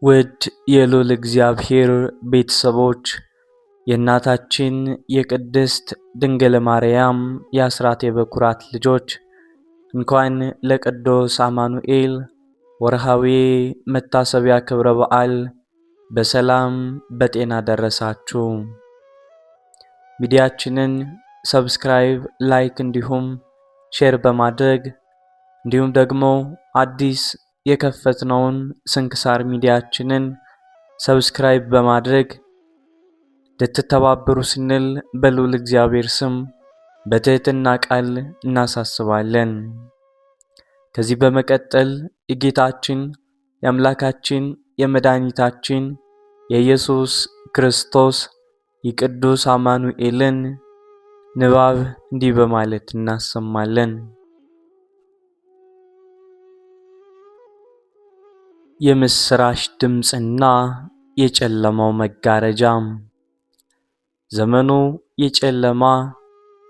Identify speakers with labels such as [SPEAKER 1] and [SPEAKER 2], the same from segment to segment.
[SPEAKER 1] ውድ የልዑል እግዚአብሔር ቤተሰቦች የእናታችን የቅድስት ድንግል ማርያም የአስራት የበኩራት ልጆች እንኳን ለቅዱስ አማኑኤል ወርሃዊ መታሰቢያ ክብረ በዓል በሰላም በጤና ደረሳችሁ። ሚዲያችንን ሰብስክራይብ፣ ላይክ እንዲሁም ሼር በማድረግ እንዲሁም ደግሞ አዲስ የከፈትነውን ስንክሳር ሚዲያችንን ሰብስክራይብ በማድረግ ልትተባበሩ ስንል በልዑል እግዚአብሔር ስም በትህትና ቃል እናሳስባለን። ከዚህ በመቀጠል የጌታችን የአምላካችን የመድኃኒታችን የኢየሱስ ክርስቶስ የቅዱስ አማኑኤልን ንባብ እንዲህ በማለት እናሰማለን። የምስራች ድምጽና የጨለማው መጋረጃ። ዘመኑ የጨለማ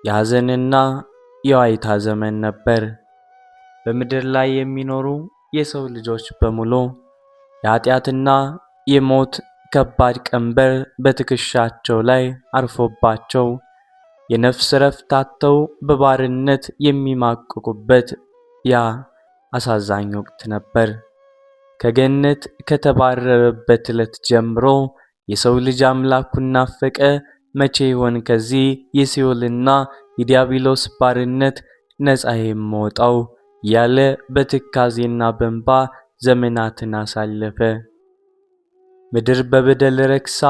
[SPEAKER 1] የሐዘንና የዋይታ ዘመን ነበር። በምድር ላይ የሚኖሩ የሰው ልጆች በሙሉ የኃጢአትና የሞት ከባድ ቀንበር በትከሻቸው ላይ አርፎባቸው የነፍስ ረፍት አጥተው በባርነት የሚማቅቁበት ያ አሳዛኝ ወቅት ነበር። ከገነት ከተባረረበት ዕለት ጀምሮ የሰው ልጅ አምላኩን ናፈቀ። መቼ ይሆን ከዚህ የሲኦልና የዲያብሎስ ባርነት ነፃ የምወጣው ያለ በትካዜና በእንባ ዘመናትን አሳለፈ። ምድር በበደል ረክሳ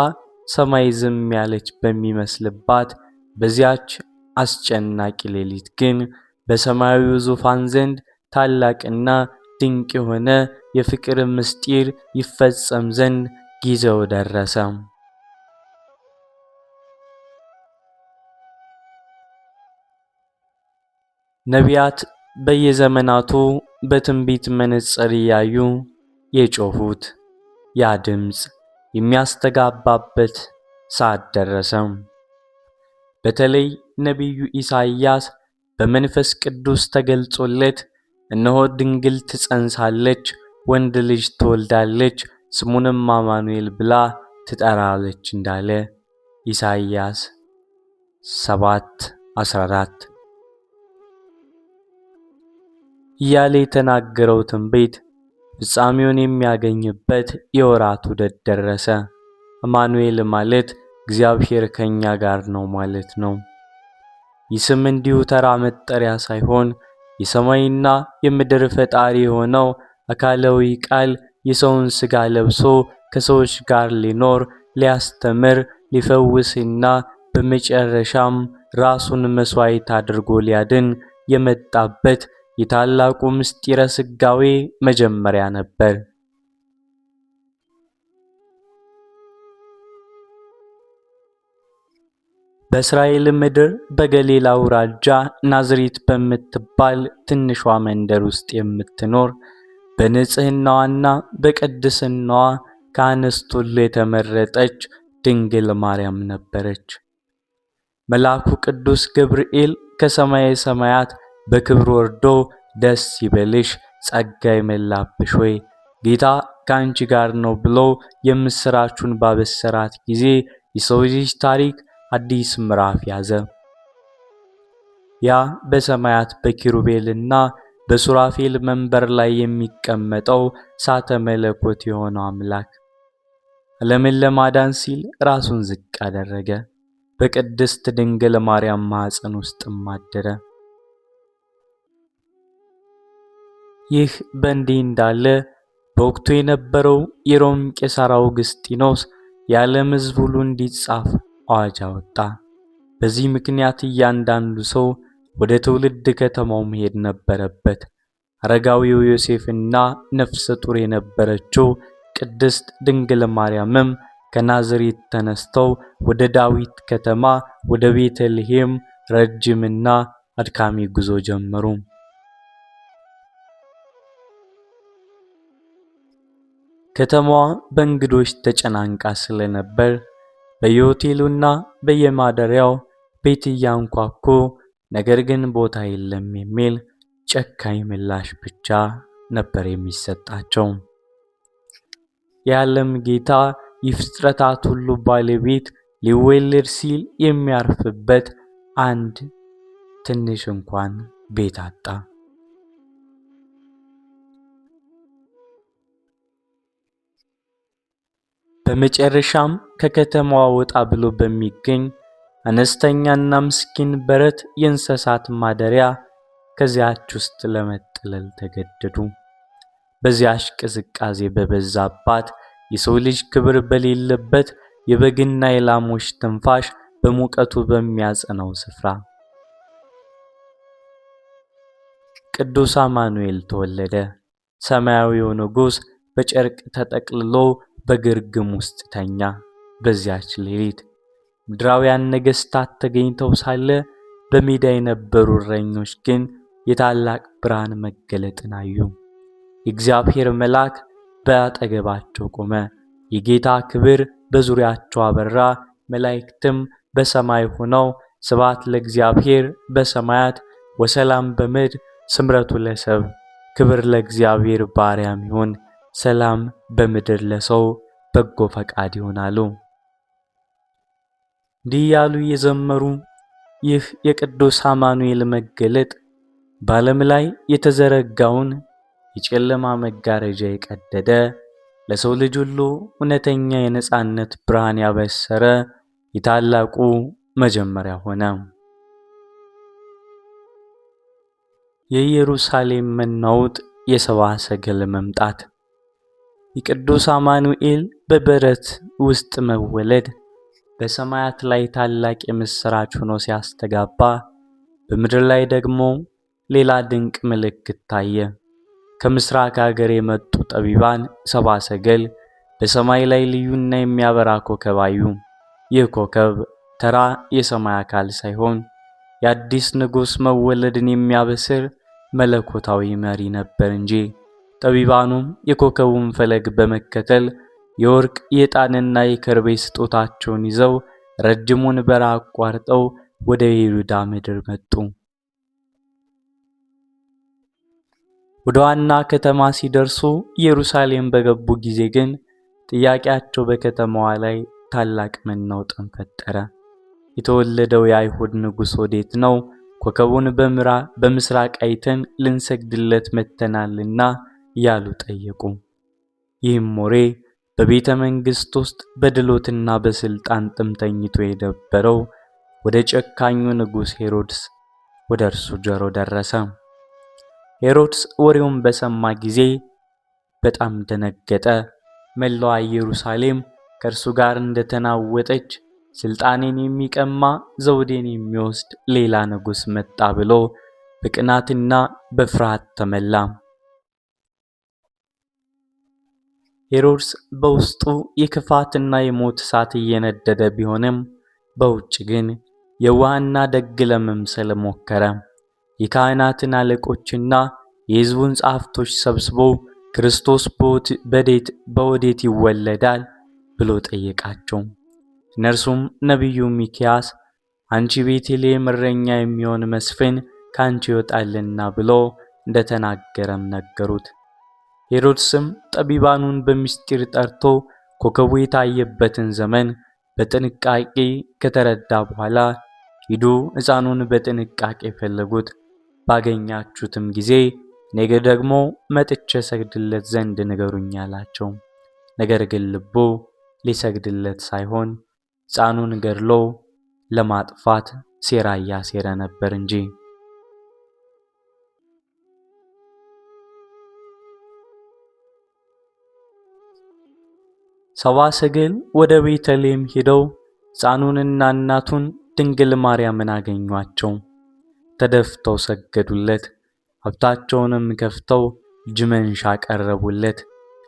[SPEAKER 1] ሰማይ ዝም ያለች በሚመስልባት በዚያች አስጨናቂ ሌሊት ግን በሰማያዊው ዙፋን ዘንድ ታላቅና ድንቅ የሆነ የፍቅር ምስጢር ይፈጸም ዘንድ ጊዜው ደረሰ። ነቢያት በየዘመናቱ በትንቢት መነጽር እያዩ የጮሁት ያ ድምፅ የሚያስተጋባበት ሰዓት ደረሰ። በተለይ ነቢዩ ኢሳይያስ በመንፈስ ቅዱስ ተገልጾለት እነሆ ድንግል ትጸንሳለች፣ ወንድ ልጅ ትወልዳለች፣ ስሙንም አማኑኤል ብላ ትጠራለች እንዳለ ኢሳይያስ 7:14 እያለ የተናገረው ትንቢት ፍጻሜውን የሚያገኝበት የወራቱ ዑደት ደረሰ። አማኑኤል ማለት እግዚአብሔር ከኛ ጋር ነው ማለት ነው። ይህ ስም እንዲሁ ተራ መጠሪያ ሳይሆን የሰማይና የምድር ፈጣሪ የሆነው አካላዊ ቃል የሰውን ሥጋ ለብሶ ከሰዎች ጋር ሊኖር፣ ሊያስተምር፣ ሊፈውስና በመጨረሻም ራሱን መስዋዕት አድርጎ ሊያድን የመጣበት የታላቁ ምስጢረ ሥጋዌ መጀመሪያ ነበር። በእስራኤል ምድር በገሊላ አውራጃ ናዝሬት በምትባል ትንሿ መንደር ውስጥ የምትኖር በንጽህናዋና በቅድስናዋ ከአንስት ሁሉ የተመረጠች ድንግል ማርያም ነበረች። መልአኩ ቅዱስ ገብርኤል ከሰማየ ሰማያት በክብር ወርዶ ደስ ይበልሽ፣ ጸጋ የሞላብሽ ሆይ ጌታ ከአንቺ ጋር ነው ብሎ የምስራቹን ባበሰራት ጊዜ የሰው ልጅ ታሪክ አዲስ ምዕራፍ ያዘ። ያ በሰማያት በኪሩቤልና በሱራፌል መንበር ላይ የሚቀመጠው እሳተ መለኮት የሆነው አምላክ ዓለምን ለማዳን ሲል ራሱን ዝቅ አደረገ። በቅድስት ድንግል ማርያም ማኅፀን ውስጥም አደረ። ይህ በእንዲህ እንዳለ በወቅቱ የነበረው የሮም ቄሳር አውግስጢኖስ የዓለም ሕዝብ ሁሉ እንዲጻፍ አዋጅ አወጣ። በዚህ ምክንያት እያንዳንዱ ሰው ወደ ትውልድ ከተማው መሄድ ነበረበት። አረጋዊው ዮሴፍና ነፍሰ ጡር የነበረችው ቅድስት ድንግል ማርያምም ከናዝሬት ተነስተው ወደ ዳዊት ከተማ ወደ ቤተልሔም ረጅምና አድካሚ ጉዞ ጀመሩ። ከተማዋ በእንግዶች ተጨናንቃ ስለነበር በየሆቴሉና በየማደሪያው ቤት እያንኳኩ ነገር ግን ቦታ የለም የሚል ጨካኝ ምላሽ ብቻ ነበር የሚሰጣቸው። የዓለም ጌታ የፍጥረታት ሁሉ ባለቤት ሊወለድ ሲል የሚያርፍበት አንድ ትንሽ እንኳን ቤት አጣ። በመጨረሻም ከከተማዋ ወጣ ብሎ በሚገኝ አነስተኛና ምስኪን በረት የእንስሳት ማደሪያ ከዚያች ውስጥ ለመጠለል ተገደዱ። በዚያች ቅዝቃዜ በበዛባት የሰው ልጅ ክብር በሌለበት የበግና የላሞች ትንፋሽ በሙቀቱ በሚያጸናው ስፍራ ቅዱስ አማኑኤል ተወለደ። ሰማያዊው ንጉሥ በጨርቅ ተጠቅልሎ በግርግም ውስጥ ተኛ። በዚያች ሌሊት ምድራውያን ነገሥታት ተገኝተው ሳለ በሜዳ የነበሩ እረኞች ግን የታላቅ ብርሃን መገለጥን አዩ። የእግዚአብሔር መልአክ በአጠገባቸው ቆመ። የጌታ ክብር በዙሪያቸው አበራ። መላእክትም በሰማይ ሆነው ስብሐት ለእግዚአብሔር በሰማያት ወሰላም በምድር ስምረቱ ለሰብ፣ ክብር ለእግዚአብሔር በአርያም ይሁን፣ ሰላም በምድር ለሰው በጎ ፈቃድ ይሆናሉ። እንዲህ ያሉ የዘመሩ ይህ የቅዱስ አማኑኤል መገለጥ በዓለም ላይ የተዘረጋውን የጨለማ መጋረጃ የቀደደ ለሰው ልጅ ሁሉ እውነተኛ የነጻነት ብርሃን ያበሰረ የታላቁ መጀመሪያ ሆነ። የኢየሩሳሌም መናወጥ፣ የሰብአ ሰገል መምጣት፣ የቅዱስ አማኑኤል በበረት ውስጥ መወለድ በሰማያት ላይ ታላቅ የምስራች ሆኖ ሲያስተጋባ፣ በምድር ላይ ደግሞ ሌላ ድንቅ ምልክት ታየ። ከምስራቅ ሀገር የመጡ ጠቢባን ሰብአ ሰገል በሰማይ ላይ ልዩና የሚያበራ ኮከብ አዩ። ይህ ኮከብ ተራ የሰማይ አካል ሳይሆን የአዲስ ንጉሥ መወለድን የሚያበስር መለኮታዊ መሪ ነበር እንጂ። ጠቢባኑም የኮከቡን ፈለግ በመከተል የወርቅ የዕጣንና የከርቤ ስጦታቸውን ይዘው ረጅሙን በረሃ አቋርጠው ወደ ይሁዳ ምድር መጡ። ወደ ዋና ከተማ ሲደርሱ ኢየሩሳሌም በገቡ ጊዜ ግን ጥያቄያቸው በከተማዋ ላይ ታላቅ መናወጥን ፈጠረ። የተወለደው የአይሁድ ንጉሥ ወዴት ነው? ኮከቡን በምስራቅ አይተን ልንሰግድለት መጥተናልና እያሉ ጠየቁ። ይህም ወሬ በቤተ መንግሥት ውስጥ በድሎትና በስልጣን ጥም ተኝቶ የነበረው ወደ ጨካኙ ንጉሥ ሄሮድስ ወደ እርሱ ጆሮ ደረሰ። ሄሮድስ ወሬውን በሰማ ጊዜ በጣም ደነገጠ። መላዋ ኢየሩሳሌም ከእርሱ ጋር እንደተናወጠች ስልጣኔን የሚቀማ ዘውዴን የሚወስድ ሌላ ንጉሥ መጣ ብሎ በቅናትና በፍርሃት ተመላ። ሄሮድስ በውስጡ የክፋትና የሞት እሳት እየነደደ ቢሆንም በውጭ ግን የዋህና ደግ ለመምሰል ሞከረ። የካህናትን አለቆችና የሕዝቡን ጸሐፍቶች ሰብስቦ ክርስቶስ በወዴት ይወለዳል ብሎ ጠየቃቸው። እነርሱም ነቢዩ ሚክያስ አንቺ ቤተልሔም እረኛ የሚሆን መስፍን ካንቺ ይወጣልና ብሎ እንደተናገረም ነገሩት። ሄሮድስም ጠቢባኑን በምስጢር ጠርቶ ኮከቡ የታየበትን ዘመን በጥንቃቄ ከተረዳ በኋላ ሂዱ፣ ሕፃኑን በጥንቃቄ ፈልጉት፣ ባገኛችሁትም ጊዜ ነገ ደግሞ መጥቼ ሰግድለት ዘንድ ንገሩኝ አላቸው። ነገር ግን ልቡ ሊሰግድለት ሳይሆን ሕፃኑን ገድሎ ለማጥፋት ሴራ እያሴረ ነበር እንጂ። ሰብአ ሰገል ወደ ቤተልሔም ሄደው ሕፃኑንና እናቱን ድንግል ማርያምን አገኟቸው። ተደፍተው ሰገዱለት። ሀብታቸውንም ከፍተው እጅ መንሻ ቀረቡለት።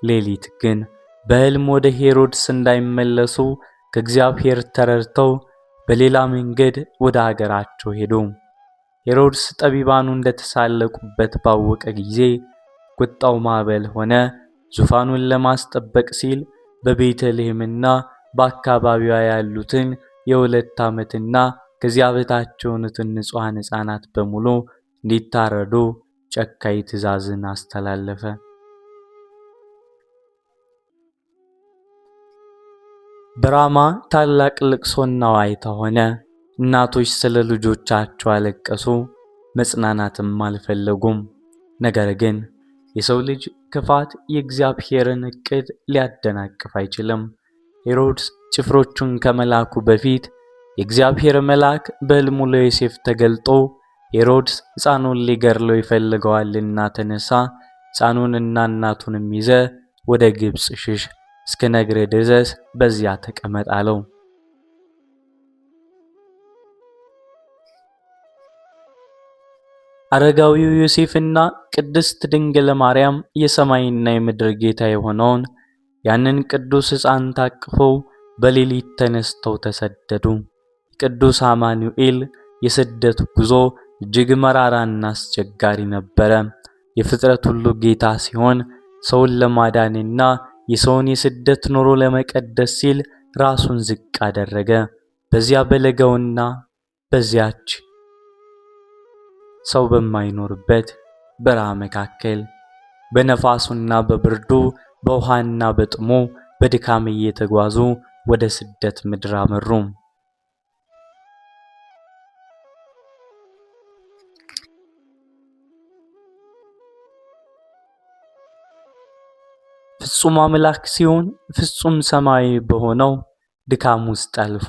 [SPEAKER 1] ሌሊት ግን በሕልም ወደ ሄሮድስ እንዳይመለሱ ከእግዚአብሔር ተረድተው በሌላ መንገድ ወደ አገራቸው ሄዱ። ሄሮድስ ጠቢባኑ እንደተሳለቁበት ባወቀ ጊዜ ቁጣው ማዕበል ሆነ። ዙፋኑን ለማስጠበቅ ሲል በቤተልሔምና በአካባቢዋ ያሉትን የ2 ዓመትና ከዚያ በታች የሆኑትን ንጹሐን ሕፃናት በሙሉ እንዲታረዱ ጨካኝ ትእዛዝን አስተላለፈ። በራማ ታላቅ ልቅሶና ዋይታ ሆነ። እናቶች ስለ ልጆቻቸው አለቀሱ፣ መጽናናትም አልፈለጉም። ነገር ግን የሰው ልጅ ክፋት የእግዚአብሔርን ዕቅድ ሊያደናቅፍ አይችልም። ሄሮድስ ጭፍሮቹን ከመላኩ በፊት የእግዚአብሔር መልአክ በሕልሙ ለዮሴፍ ተገልጦ ሄሮድስ ሕፃኑን ሊገድለው ይፈልገዋልና ተነሳ፣ ሕፃኑንና እናቱንም ይዘ ወደ ግብፅ ሽሽ፣ እስክነግርህ ድረስ በዚያ ተቀመጥ አለው። አረጋዊው ዮሴፍና ቅድስት ድንግል ማርያም የሰማይና የምድር ጌታ የሆነውን ያንን ቅዱስ ሕፃን ታቅፈው በሌሊት ተነስተው ተሰደዱ። ቅዱስ አማኑኤል የስደት ጉዞ እጅግ መራራና አስቸጋሪ ነበረ። የፍጥረት ሁሉ ጌታ ሲሆን ሰውን ለማዳንና የሰውን የስደት ኑሮ ለመቀደስ ሲል ራሱን ዝቅ አደረገ። በዚያ በለጋውና በዚያች ሰው በማይኖርበት በረሃ መካከል በነፋሱና በብርዱ በውሃና በጥሙ በድካም እየተጓዙ ወደ ስደት ምድር አመሩ። ፍጹም አምላክ ሲሆን ፍጹም ሰማያዊ በሆነው ድካም ውስጥ አልፎ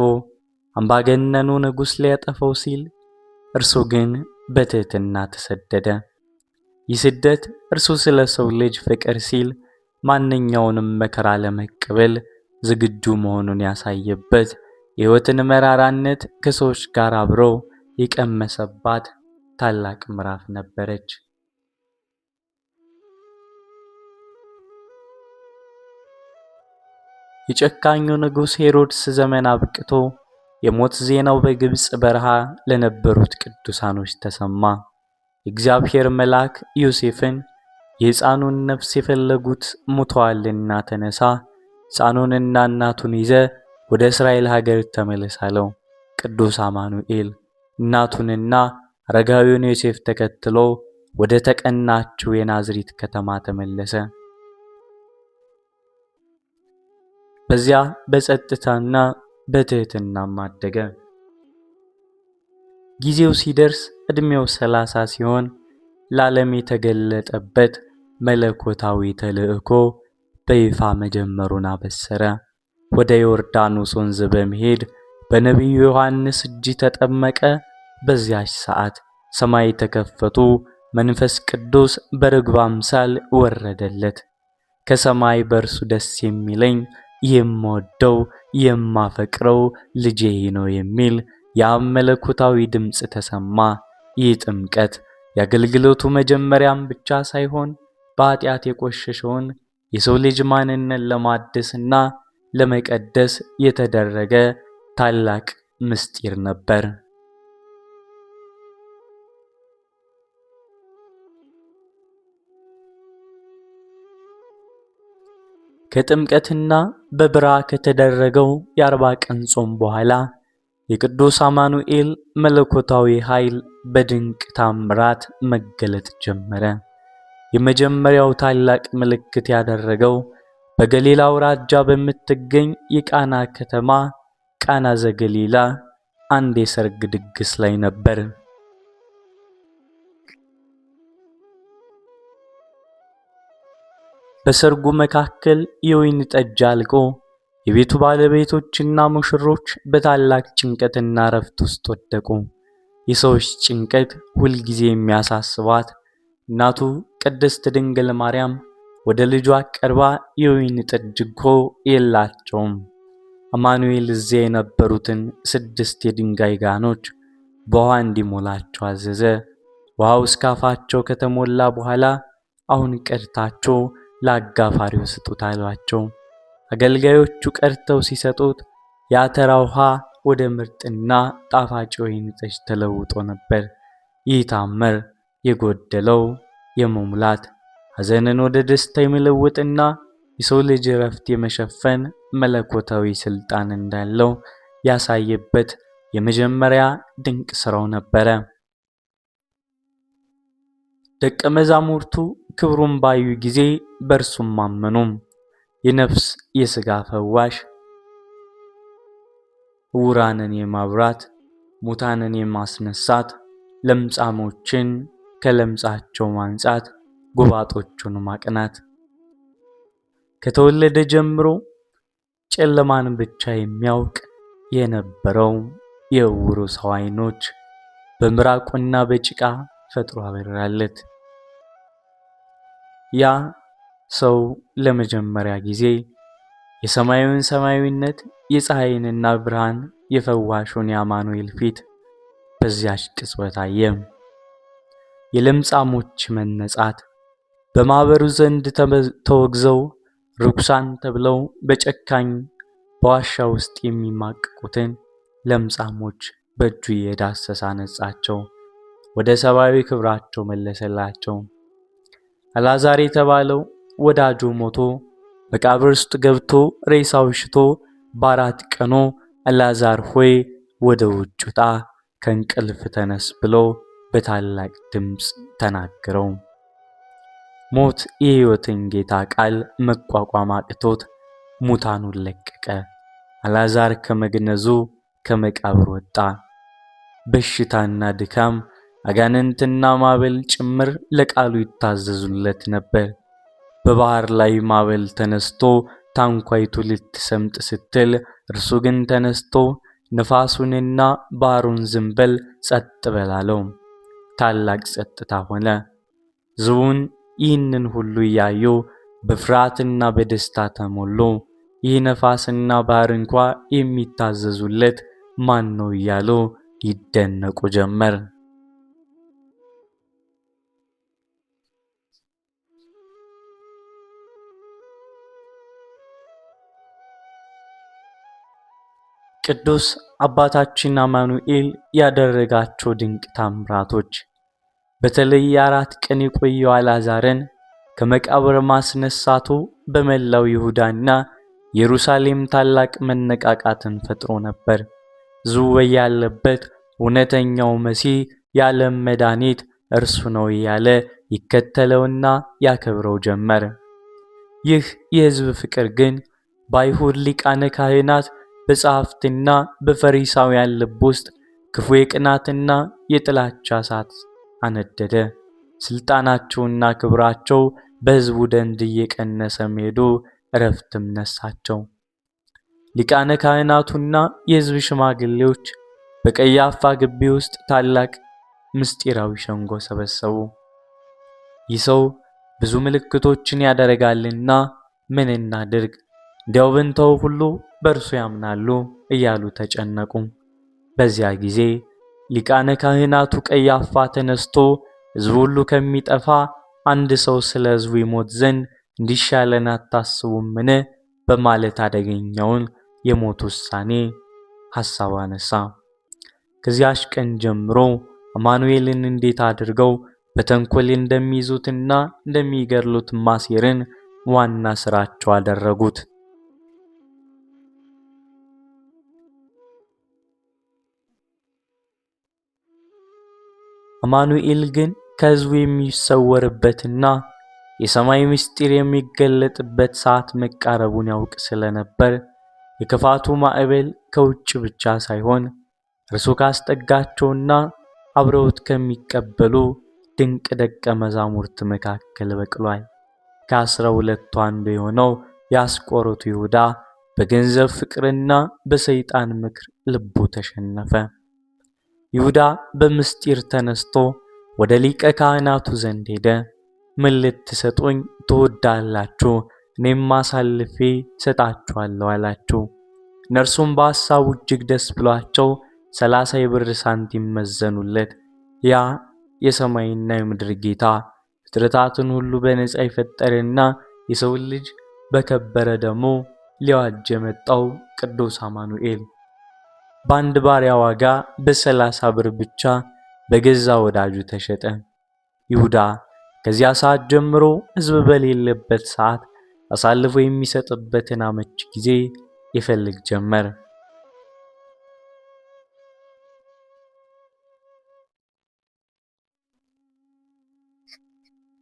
[SPEAKER 1] አምባገነኑ ንጉሥ ሊያጠፋው ሲል እርሱ ግን በትህትና ተሰደደ። ይህ ስደት እርሱ ስለ ሰው ልጅ ፍቅር ሲል ማንኛውንም መከራ ለመቀበል ዝግጁ መሆኑን ያሳየበት፣ የሕይወትን መራራነት ከሰዎች ጋር አብሮ የቀመሰባት ታላቅ ምዕራፍ ነበረች። የጨካኙ ንጉሥ ሄሮድስ ዘመን አብቅቶ የሞት ዜናው በግብፅ በረሃ ለነበሩት ቅዱሳኖች ተሰማ። የእግዚአብሔር መልአክ ዮሴፍን የሕፃኑን ነፍስ የፈለጉት ሙተዋልና ተነሳ፣ ሕፃኑንና እናቱን ይዘ ወደ እስራኤል ሀገር ተመለስ አለው። ቅዱስ አማኑኤል እናቱንና አረጋዊውን ዮሴፍ ተከትሎ ወደ ተቀናችው የናዝሬት ከተማ ተመለሰ። በዚያ በጸጥታና በትህትናም አደገ። ጊዜው ሲደርስ ዕድሜው 30 ሲሆን ለዓለም የተገለጠበት መለኮታዊ ተልእኮ በይፋ መጀመሩን አበሰረ። ወደ ዮርዳኖስ ወንዝ በመሄድ በነቢዩ ዮሐንስ እጅ ተጠመቀ። በዚያች ሰዓት ሰማይ ተከፈቱ፣ መንፈስ ቅዱስ በርግብ አምሳል ወረደለት። ከሰማይ በእርሱ ደስ የሚለኝ የምወደው የማፈቅረው ልጄ ነው የሚል የአብ መለኮታዊ ድምፅ ተሰማ። ይህ ጥምቀት የአገልግሎቱ መጀመሪያም ብቻ ሳይሆን በኃጢአት የቆሸሸውን የሰው ልጅ ማንነት ለማደስና ለመቀደስ የተደረገ ታላቅ ምስጢር ነበር። ከጥምቀትና በብርሃ ከተደረገው የ40 ቀን ጾም በኋላ የቅዱስ አማኑኤል መለኮታዊ ኃይል በድንቅ ታምራት መገለጥ ጀመረ። የመጀመሪያው ታላቅ ምልክት ያደረገው በገሊላ አውራጃ በምትገኝ የቃና ከተማ ቃና ዘገሊላ አንድ የሰርግ ድግስ ላይ ነበር። በሰርጉ መካከል የወይን ጠጅ አልቆ የቤቱ ባለቤቶችና ሙሽሮች በታላቅ ጭንቀትና ረፍት ውስጥ ወደቁ። የሰዎች ጭንቀት ሁልጊዜ የሚያሳስባት እናቱ ቅድስት ድንግል ማርያም ወደ ልጇ ቀርባ የወይን ጠጅ እኮ የላቸውም። አማኑኤል እዚያ የነበሩትን 6 የድንጋይ ጋኖች በውሃ እንዲሞላቸው አዘዘ። ውሃው እስከ አፋቸው ከተሞላ በኋላ አሁን ቀድታችሁ ለአጋፋሪው ስጡት አሏቸው። አገልጋዮቹ ቀድተው ሲሰጡት የአተራ ውሃ ወደ ምርጥና ጣፋጭ ወይን ጠጅ ተለውጦ ነበር። ይህ ታምር የጎደለው የመሙላት ሐዘንን ወደ ደስታ የመለወጥና የሰው ልጅ ረፍት የመሸፈን መለኮታዊ ስልጣን እንዳለው ያሳየበት የመጀመሪያ ድንቅ ሥራው ነበረ። ደቀ መዛሙርቱ ክብሩን ባዩ ጊዜ በእርሱም አመኑ። የነፍስ የሥጋ ፈዋሽ ዕውራንን የማብራት፣ ሙታንን የማስነሳት፣ ለምጻሞችን ከለምጻቸው ማንጻት፣ ጎባጦቹን ማቅናት። ከተወለደ ጀምሮ ጨለማን ብቻ የሚያውቅ የነበረው የዕውሩ ሰው ዓይኖች በምራቁና በጭቃ ፈጥሮ አበራለት። ያ ሰው ለመጀመሪያ ጊዜ የሰማዩን ሰማያዊነት፣ የፀሐይንና ብርሃን፣ የፈዋሹን የአማኑኤል ፊት በዚያች ቅጽበት አየ። የለምጻሞች መነጻት በማኅበሩ ዘንድ ተወግዘው ርኩሳን ተብለው በጨካኝ በዋሻ ውስጥ የሚማቅቁትን ለምጻሞች በእጁ እየዳሰሰ አነጻቸው፣ ወደ ሰብአዊ ክብራቸው መለሰላቸው። አልዓዛር የተባለው ወዳጁ ሞቶ መቃብር ውስጥ ገብቶ ሬሳው ሽቶ በ4 ቀኑ አልዓዛር ሆይ ወደ ውጭ ውጣ፣ ከእንቅልፍ ተነስ ብሎ በታላቅ ድምፅ ተናገረው። ሞት የሕይወትን ጌታ ቃል መቋቋም አቅቶት ሙታኑን ለቀቀ። አልዓዛር ከመግነዙ ከመቃብር ወጣ። በሽታና ድካም፣ አጋንንትና ማዕበል ጭምር ለቃሉ ይታዘዙለት ነበር። በባህር ላይ ማዕበል ተነስቶ ታንኳይቱ ልትሰምጥ ስትል እርሱ ግን ተነስቶ ነፋሱንና ባህሩን ዝም በል ጸጥ በል አለው። ታላቅ ጸጥታ ሆነ። ሕዝቡን ይህንን ሁሉ እያዩ በፍርሃትና በደስታ ተሞሉ። ይህ ነፋስና ባህር እንኳ የሚታዘዙለት ማን ነው እያሉ ይደነቁ ጀመር። ቅዱስ አባታችን አማኑኤል ያደረጋቸው ድንቅ ታምራቶች፣ በተለይ የ4 ቀን የቆየው አልዓዛርን ከመቃብር ማስነሳቱ በመላው ይሁዳና ኢየሩሳሌም ታላቅ መነቃቃትን ፈጥሮ ነበር። ሕዝቡ ያለበት እውነተኛው መሲህ የዓለም መድኃኒት እርሱ ነው እያለ ይከተለውና ያከብረው ጀመር። ይህ የሕዝብ ፍቅር ግን በአይሁድ ሊቃነ ካህናት በጸሐፍትና በፈሪሳውያን ልብ ውስጥ ክፉ የቅናትና የጥላቻ እሳት አነደደ። ስልጣናቸውና ክብራቸው በሕዝቡ ዘንድ እየቀነሰ መሄዱ እረፍትም ነሳቸው። ሊቃነ ካህናቱና የሕዝብ ሽማግሌዎች በቀያፋ ግቢ ውስጥ ታላቅ ምስጢራዊ ሸንጎ ሰበሰቡ። ይህ ሰው ብዙ ምልክቶችን ያደርጋልና ምን እናድርግ? እንዲያው ብንተው ሁሉ በእርሱ ያምናሉ እያሉ ተጨነቁ። በዚያ ጊዜ ሊቃነ ካህናቱ ቀያፋ ተነስቶ ሕዝቡ ሁሉ ከሚጠፋ አንድ ሰው ስለ ሕዝቡ ይሞት ዘንድ እንዲሻለን አታስቡምን? በማለት አደገኛውን የሞት ውሳኔ ሐሳብ አነሳ። ከዚያች ቀን ጀምሮ አማኑኤልን እንዴት አድርገው በተንኮል እንደሚይዙትና እንደሚገድሉት ማሴርን ዋና ስራቸው አደረጉት። አማኑኤል ግን ከሕዝቡ የሚሰወርበትና የሰማይ ምስጢር የሚገለጥበት ሰዓት መቃረቡን ያውቅ ስለነበር የክፋቱ ማዕበል ከውጭ ብቻ ሳይሆን እርሱ ካስጠጋቸውና አብረውት ከሚቀበሉ ድንቅ ደቀ መዛሙርት መካከል በቅሏል። ከ12ቱ አንዱ የሆነው የአስቆሮቱ ይሁዳ በገንዘብ ፍቅርና በሰይጣን ምክር ልቡ ተሸነፈ። ይሁዳ በምስጢር ተነስቶ ወደ ሊቀ ካህናቱ ዘንድ ሄደ። ምን ልትሰጡኝ ትወዳላችሁ? እኔም አሳልፌ ሰጣችኋለሁ አላቸው። እነርሱም በሐሳቡ እጅግ ደስ ብሏቸው 30 የብር ሳንቲም መዘኑለት። ያ የሰማይና የምድር ጌታ ፍጥረታትን ሁሉ በነጻ የፈጠረና የሰውን ልጅ በከበረ ደሙ ሊዋጅ የመጣው ቅዱስ አማኑኤል በአንድ ባሪያ ዋጋ በ30 ብር ብቻ በገዛ ወዳጁ ተሸጠ። ይሁዳ ከዚያ ሰዓት ጀምሮ ሕዝብ በሌለበት ሰዓት አሳልፎ የሚሰጥበትን አመቺ ጊዜ ይፈልግ ጀመር።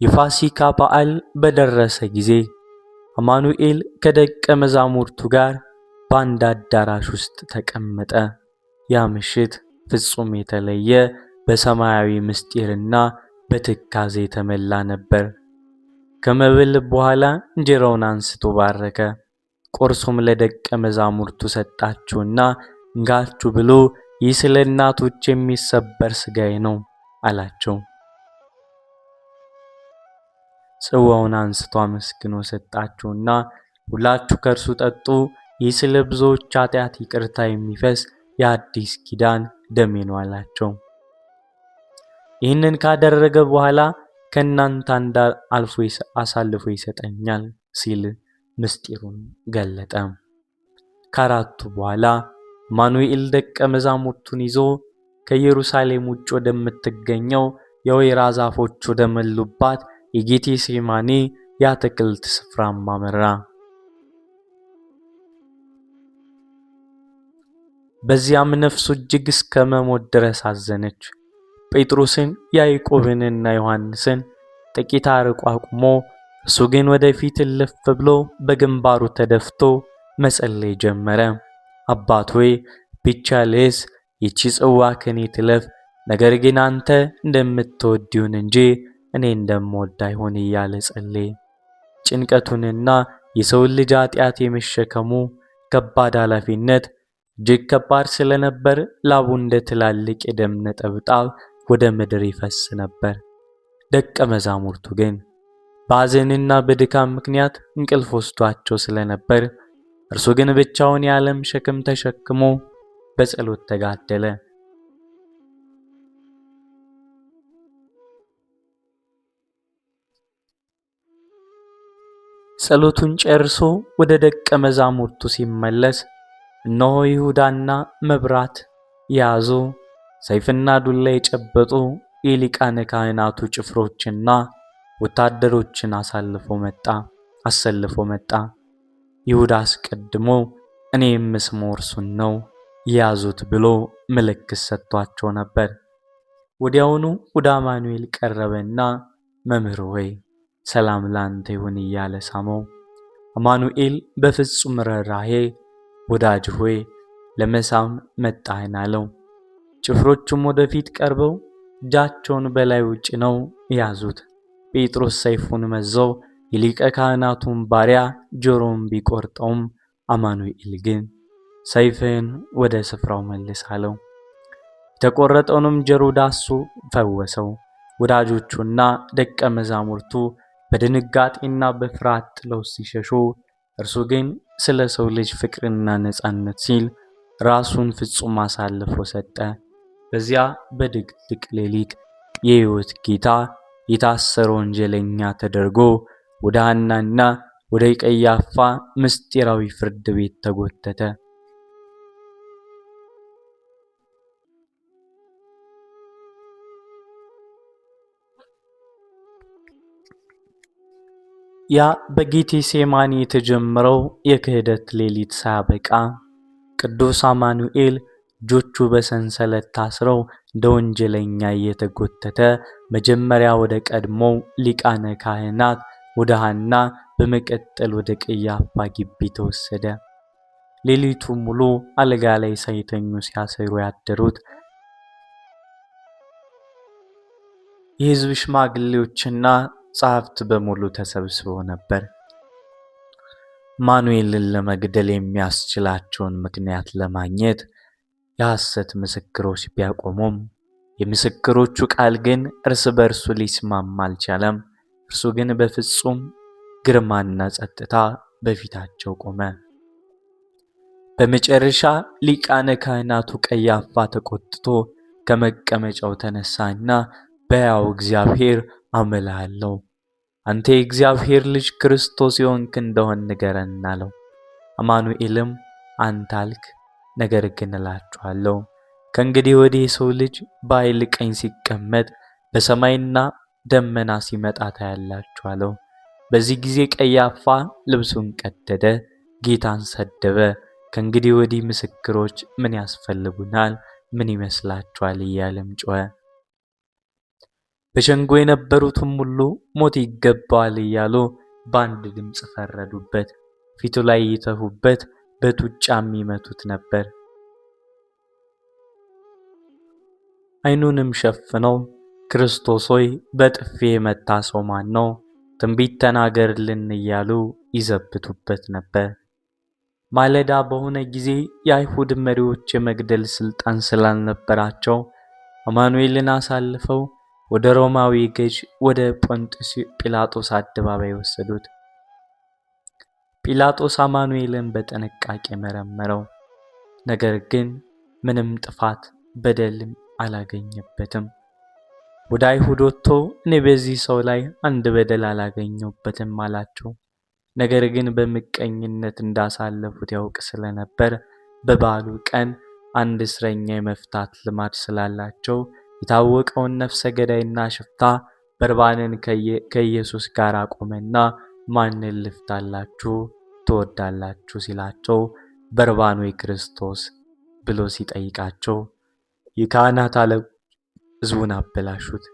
[SPEAKER 1] የፋሲካ በዓል በደረሰ ጊዜ አማኑኤል ከደቀ መዛሙርቱ ጋር በአንድ አዳራሽ ውስጥ ተቀመጠ። ያ ምሽት ፍጹም የተለየ በሰማያዊ ምስጢርና በትካዜ የተሞላ ነበር። ከመብል በኋላ እንጀራውን አንስቶ ባረከ፣ ቆርሶም ለደቀ መዛሙርቱ ሰጣቸውና እንካችሁ ብሉ፣ ይህ ስለ እናቶች የሚሰበር ሥጋዬ ነው አላቸው። ጽዋውን አንስቶ አመስግኖ ሰጣቸውና ሁላችሁ ከእርሱ ጠጡ፣ ይህ ስለ ብዙዎች ኃጢአት ይቅርታ የሚፈስ የአዲስ ኪዳን ደሜ ነው አላቸው። ይህንን ካደረገ በኋላ ከእናንተ አንዱ አሳልፎ ይሰጠኛል ሲል ምስጢሩን ገለጠ። ከአራቱ በኋላ አማኑኤል ደቀ መዛሙርቱን ይዞ ከኢየሩሳሌም ውጭ ወደምትገኘው የወይራ ዛፎች ወደሞሉባት የጌቴሴማኒ የአትክልት ስፍራ አመራ። በዚያም ነፍሱ እጅግ እስከ መሞት ድረስ አዘነች። ጴጥሮስን ያዕቆብንና ዮሐንስን ጥቂት አርቆ አቁሞ እሱ ግን ወደፊት እልፍ ብሎ በግንባሩ ተደፍቶ መጸለይ ጀመረ። አባት ሆይ ቢቻልስ ይህች ጽዋ ከኔ ትለፍ፣ ነገር ግን አንተ እንደምትወድ ይሁን እንጂ እኔ እንደምወድ አይሁን እያለ ጸለየ። ጭንቀቱንና የሰውን ልጅ ኃጢአት የመሸከሙ ከባድ ኃላፊነት እጅግ ከባድ ስለነበር ላቡ እንደ ትላልቅ የደም ነጠብጣብ ወደ ምድር ይፈስ ነበር። ደቀ መዛሙርቱ ግን በሐዘንና በድካም ምክንያት እንቅልፍ ወስዷቸው ስለነበር እርሱ ግን ብቻውን የዓለም ሸክም ተሸክሞ በጸሎት ተጋደለ። ጸሎቱን ጨርሶ ወደ ደቀ መዛሙርቱ ሲመለስ እነሆ ይሁዳና መብራት የያዙ ሰይፍና ዱላ የጨበጡ የሊቃነ ካህናቱ ጭፍሮችና ወታደሮችን አሰልፎ መጣ። ይሁዳ አስቀድሞ እኔ የምስመው እርሱን ነው ያዙት ብሎ ምልክት ሰጥቷቸው ነበር። ወዲያውኑ ወደ አማኑኤል ቀረበና መምህር ሆይ ሰላም ላንተ ይሁን እያለ ሳመው። አማኑኤል በፍጹም ርኅራኄ ወዳጅ ሆይ ለመሳም መጣህን አለው። ጭፍሮቹም ወደፊት ቀርበው እጃቸውን በላዩ ጭነው ያዙት። ጴጥሮስ ሰይፉን መዘው የሊቀ ካህናቱን ባሪያ ጆሮውን ቢቆርጠውም አማኑኤል ግን ሰይፍህን ወደ ስፍራው መልስ አለው። የተቆረጠውንም ጆሮ ዳሶ ፈወሰው። ወዳጆቹና ደቀ መዛሙርቱ በድንጋጤና በፍርሃት ጥለው ሲሸሹ፣ እርሱ ግን ስለ ሰው ልጅ ፍቅርና ነጻነት ሲል ራሱን ፍጹም አሳልፎ ሰጠ። በዚያ በድቅድቅ ሌሊት የሕይወት ጌታ የታሰረ ወንጀለኛ ተደርጎ ወደ ሐናና ወደ ቀያፋ ምስጢራዊ ፍርድ ቤት ተጎተተ። ያ በጌቴሴማኒ የተጀመረው የክህደት ሌሊት ሳያበቃ ቅዱስ አማኑኤል እጆቹ በሰንሰለት ታስረው እንደ ወንጀለኛ እየተጎተተ መጀመሪያ ወደ ቀድሞው ሊቃነ ካህናት ወደ ሐና በመቀጠል ወደ ቀያፋ ግቢ ተወሰደ። ሌሊቱ ሙሉ አልጋ ላይ ሳይተኙ ሲያሰሩ ያደሩት የሕዝብ ሽማግሌዎችና ጸሐፍት በሙሉ ተሰብስበው ነበር። አማኑኤልን ለመግደል የሚያስችላቸውን ምክንያት ለማግኘት የሐሰት ምስክሮች ቢያቆሙም የምስክሮቹ ቃል ግን እርስ በርሱ ሊስማማ አልቻለም። እርሱ ግን በፍጹም ግርማና ጸጥታ በፊታቸው ቆመ። በመጨረሻ ሊቃነ ካህናቱ ቀያፋ ተቆጥቶ ከመቀመጫው ተነሳና በሕያው እግዚአብሔር አምልሃለሁ፣ አንተ የእግዚአብሔር ልጅ ክርስቶስ የሆንክ እንደሆን ንገረን አለው። አማኑኤልም አንተ አልክ፣ ነገር ግን እላችኋለሁ ከእንግዲህ ወዲህ የሰው ልጅ በኃይል ቀኝ ሲቀመጥ በሰማይና ደመና ሲመጣ ታያላችሁ አለው። በዚህ ጊዜ ቀያፋ ልብሱን ቀደደ፣ ጌታን ሰደበ። ከእንግዲህ ወዲህ ምስክሮች ምን ያስፈልጉናል? ምን ይመስላችኋል? እያለም ጮኸ። በሸንጎ የነበሩትም ሁሉ ሞት ይገባዋል እያሉ በአንድ ድምፅ ፈረዱበት። ፊቱ ላይ ይተፉበት፣ በጡጫም ይመቱት ነበር። ዓይኑንም ሸፍነው ክርስቶስ ሆይ በጥፊ የመታ ሰው ማን ነው? ትንቢት ተናገርልን እያሉ ይዘብቱበት ነበር። ማለዳ በሆነ ጊዜ የአይሁድ መሪዎች የመግደል ስልጣን ስላልነበራቸው አማኑኤልን አሳልፈው ወደ ሮማዊ ገዥ ወደ ጶንጥዮስ ጲላጦስ አደባባይ ወሰዱት። ጲላጦስ አማኑኤልን በጥንቃቄ መረመረው። ነገር ግን ምንም ጥፋት በደልም አላገኘበትም። ወደ አይሁድ ወጥቶ እኔ በዚህ ሰው ላይ አንድ በደል አላገኘሁበትም አላቸው። ነገር ግን በምቀኝነት እንዳሳለፉት ያውቅ ስለነበር በበዓሉ ቀን አንድ እስረኛ የመፍታት ልማድ ስላላቸው የታወቀውን ነፍሰ ገዳይና ሽፍታ በርባንን ከኢየሱስ ጋር አቆመና ማንን ልፍታላችሁ ትወዳላችሁ ሲላቸው በርባን ወይ ክርስቶስ ብሎ ሲጠይቃቸው የካህናት አለቆች ሕዝቡን አበላሹት።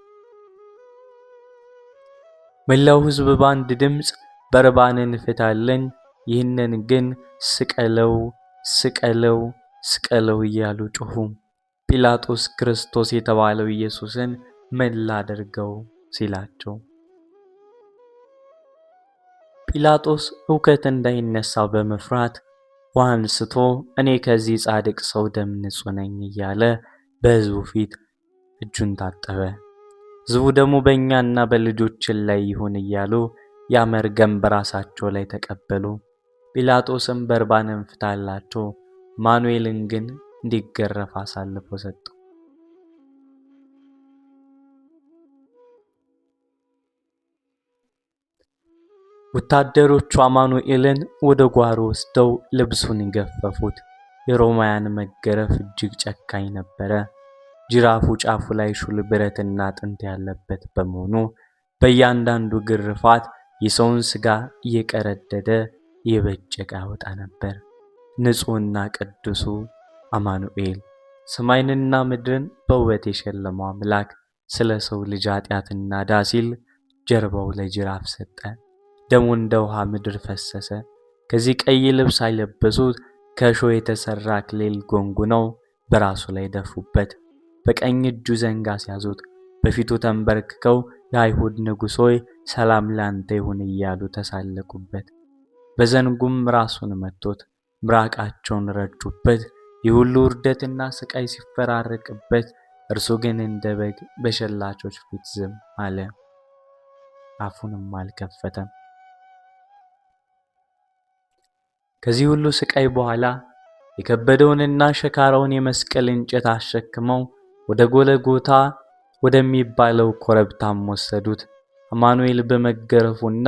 [SPEAKER 1] መላው ሕዝብ በአንድ ድምፅ በርባንን ፍታልን፣ ይህንን ግን ስቀለው ስቀለው ስቀለው እያሉ ጮኹ። ጲላጦስ ክርስቶስ የተባለው ኢየሱስን ምን ላድርገው ሲላቸው ጲላጦስ ሁከት እንዳይነሳ በመፍራት ውሃ አንስቶ እኔ ከዚህ ጻድቅ ሰው ደም ንጹሕ ነኝ እያለ በሕዝቡ ፊት እጁን ታጠበ። ሕዝቡ ደግሞ በእኛና በልጆችን ላይ ይሁን እያሉ ያ መርገም በራሳቸው ላይ ተቀበሉ። ጲላጦስም በርባንን ፍታላቸው፣ አማኑኤልን ግን እንዲገረፍ አሳልፎ ሰጡ። ወታደሮቹ አማኑኤልን ወደ ጓሮ ወስደው ልብሱን ገፈፉት። የሮማውያን መገረፍ እጅግ ጨካኝ ነበረ። ጅራፉ ጫፉ ላይ ሹል ብረትና አጥንት ያለበት በመሆኑ በእያንዳንዱ ግርፋት የሰውን ሥጋ እየቀረደደ እየበጨቀ ያወጣ ነበር። ንጹሕና ቅዱሱ አማኑኤል ሰማይንና ምድርን በውበት የሸለመው አምላክ ስለ ሰው ልጅ ኃጢአትና ዕዳ ሲል ጀርባው ለጅራፍ ሰጠ። ደሙ እንደ ውሃ ምድር ፈሰሰ። ከዚህ ቀይ ልብስ አይለበሱት ከእሾህ የተሰራ አክሊል ጎንጉነው በራሱ ላይ ደፉበት። በቀኝ እጁ ዘንግ አስያዙት። በፊቱ ተንበርክከው የአይሁድ ንጉሥ ሆይ ሰላም ላንተ ይሁን እያሉ ተሳለቁበት። በዘንጉም ራሱን መቱት፣ ምራቃቸውን ረጩበት። ይህ ሁሉ ውርደትና ስቃይ ሲፈራረቅበት እርሱ ግን እንደ በግ በሸላቾች ፊት ዝም አለ፣ አፉንም አልከፈተም። ከዚህ ሁሉ ስቃይ በኋላ የከበደውንና ሸካራውን የመስቀል እንጨት አሸክመው ወደ ጎለጎታ ወደሚባለው ኮረብታም ወሰዱት። አማኑኤል በመገረፉና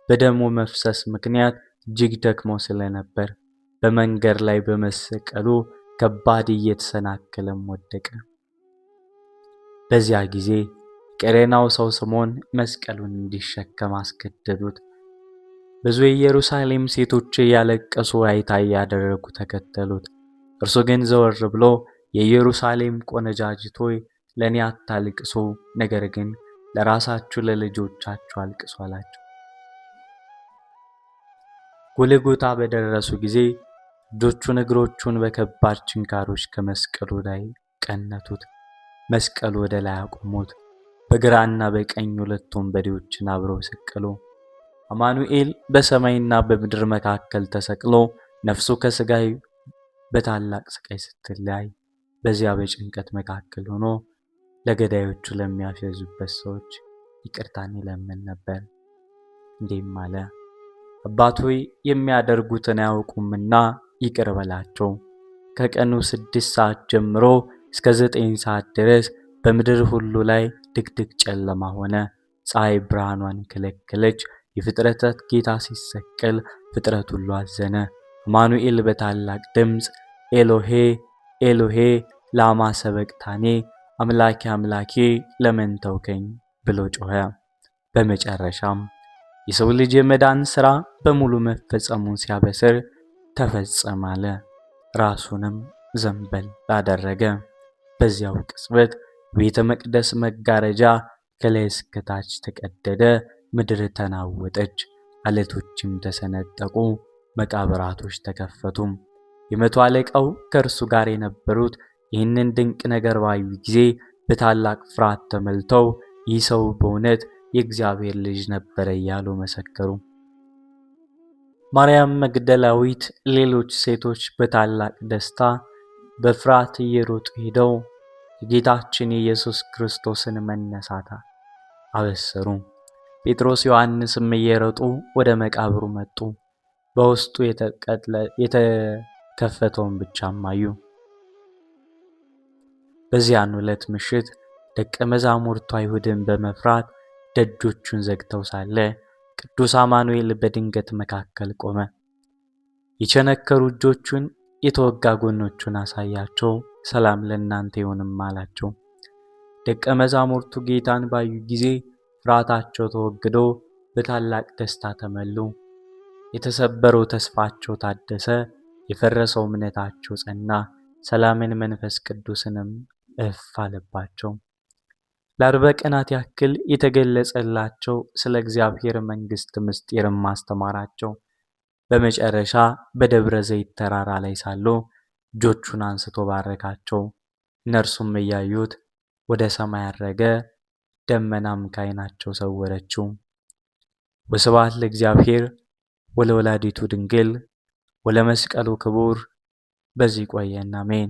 [SPEAKER 1] በደሙ መፍሰስ ምክንያት እጅግ ደክሞ ስለነበር በመንገድ ላይ በመሰቀሉ ከባድ እየተሰናከለም ወደቀ። በዚያ ጊዜ የቀሬናው ሰው ስምዖን መስቀሉን እንዲሸከም አስገደዱት። ብዙ የኢየሩሳሌም ሴቶች እያለቀሱ ዋይታ እያደረጉ ተከተሉት። እርሱ ግን ዘወር ብሎ የኢየሩሳሌም ቆነጃጅት ሆይ ለእኔ አታልቅሱ፣ ነገር ግን ለራሳችሁ ለልጆቻችሁ አልቅሱ አላቸው። ጎልጎታ በደረሱ ጊዜ እጆቹን እግሮቹን በከባድ ችንካሮች ከመስቀሉ ላይ ቀነቱት። መስቀሉ ወደ ላይ አቆሙት። በግራና በቀኝ ሁለት ወንበዴዎችን አብረው ሰቀሉ። አማኑኤል በሰማይና በምድር መካከል ተሰቅሎ ነፍሱ ከሥጋው በታላቅ ስቃይ ስትለያይ በዚያ በጭንቀት መካከል ሆኖ ለገዳዮቹ ለሚያፌዙበት ሰዎች ይቅርታን ይለምን ነበር። እንዲህም አለ፣ አባት ሆይ የሚያደርጉትን አያውቁምና ይቅር በላቸው። ከቀኑ 6 ሰዓት ጀምሮ እስከ 9 ሰዓት ድረስ በምድር ሁሉ ላይ ድቅድቅ ጨለማ ሆነ። ፀሐይ ብርሃኗን ከለከለች። የፍጥረታት ጌታ ሲሰቀል ፍጥረት ሁሉ አዘነ። አማኑኤል በታላቅ ድምፅ ኤሎሄ ኤሎሄ ላማ ሰበቅታኔ፣ አምላኬ አምላኬ ለምን ተውከኝ ብሎ ጮኸ። በመጨረሻም የሰው ልጅ የመዳን ሥራ በሙሉ መፈጸሙን ሲያበስር ተፈጸመ አለ። ራሱንም ዘንበል አደረገ። በዚያው ቅጽበት ቤተ መቅደስ መጋረጃ ከላይ እስከ ታች ተቀደደ። ምድር ተናወጠች፣ አለቶችም ተሰነጠቁ። መቃብራቶች ተከፈቱ። የመቶ አለቃው ከእርሱ ጋር የነበሩት ይህንን ድንቅ ነገር ባዩ ጊዜ በታላቅ ፍርሃት ተሞልተው ይህ ሰው በእውነት የእግዚአብሔር ልጅ ነበረ እያሉ መሰከሩ። ማርያም መግደላዊት፣ ሌሎች ሴቶች በታላቅ ደስታ በፍርሃት እየሮጡ ሄደው የጌታችን የኢየሱስ ክርስቶስን መነሳት አበሰሩ። ጴጥሮስ፣ ዮሐንስም እየሮጡ ወደ መቃብሩ መጡ። በውስጡ የተከፈተውን ብቻም አዩ። በዚያን ዕለት ምሽት ደቀ መዛሙርቱ አይሁድን በመፍራት ደጆቹን ዘግተው ሳለ ቅዱስ አማኑኤል በድንገት መካከል ቆመ። የቸነከሩ እጆቹን የተወጋ ጎኖቹን አሳያቸው። ሰላም ለእናንተ ይሁንም አላቸው። ደቀ መዛሙርቱ ጌታን ባዩ ጊዜ ፍርሃታቸው ተወግዶ በታላቅ ደስታ ተሞሉ። የተሰበረው ተስፋቸው ታደሰ፣ የፈረሰው እምነታቸው ጸና። ሰላምን መንፈስ ቅዱስንም እፍ አለባቸው። ለ40 ቀናት ያክል የተገለጸላቸው ስለ እግዚአብሔር መንግሥት ምስጢርም ማስተማራቸው። በመጨረሻ በደብረ ዘይት ተራራ ላይ ሳሉ እጆቹን አንስቶ ባረካቸው። እነርሱም እያዩት ወደ ሰማይ አረገ፣ ደመናም ከዓይናቸው ሰወረችው። ወስብሐት ለእግዚአብሔር ወለወላዲቱ ድንግል ወለመስቀሉ ክቡር። በዚህ ቆየን፣ አሜን።